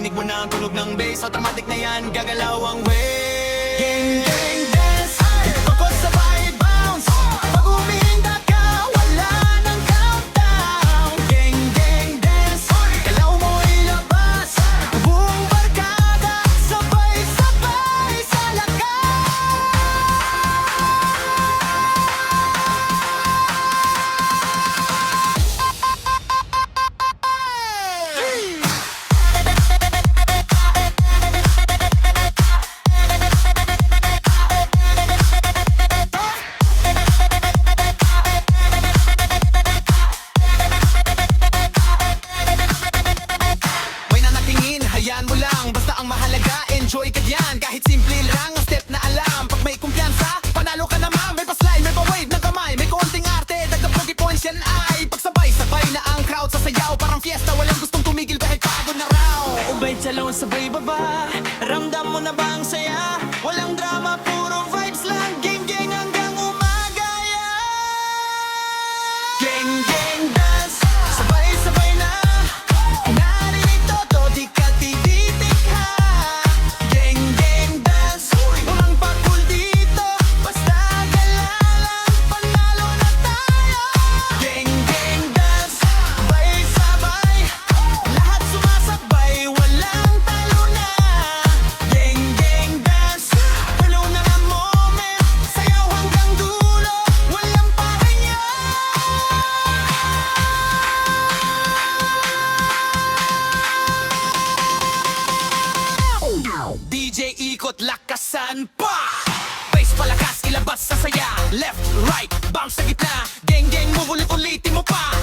Marinig mo na ang tunog ng bass, automatic na yan, gagalaw ang waves. Gang, gang, dance, pagkos sabay bounce. Pag umihinda ka, wala nang countdown. Gang, gang, dance, galaw mo ilabas. Buong barkada, sabay-sabay sa lakas. May nanatingin, hayaan mo lang. Basta ang mahalaga, enjoy ka diyan. Kahit simple lang ang step na alam. Pag may kumpiyansa, panalo ka naman. May pa-slide, may pa-wave ng kamay. May konting arte, dagdag pogi points yan ay pagsabay-sabay na ang crowd sasayaw. Parang fiesta, walang gustong tumigil kahit pagod na raw. Ubay talon, sabay baba. Ramdam mo na ba ang saya? Walang drama, puro vibes lang. Gang-gang hanggang umaga yan. Gang-gang dance, sabay-sabay na. Narinig todo, di ka tititikha. Gang-gang dance, walang pakul dito. Basta gala lang, panalo na tayo. Gang-gang dance, sabay-sabay. Lahat sumasabay, walang talo na. Gang-gang dance, tulo na ang moment. Sayaw hanggang dulo, walang pahinga. DJ ikot lakasan pa. Bass palakas ilabas sa saya. Left, right, bounce sa gitna. Gang gang move ulit-ulitin mo pa.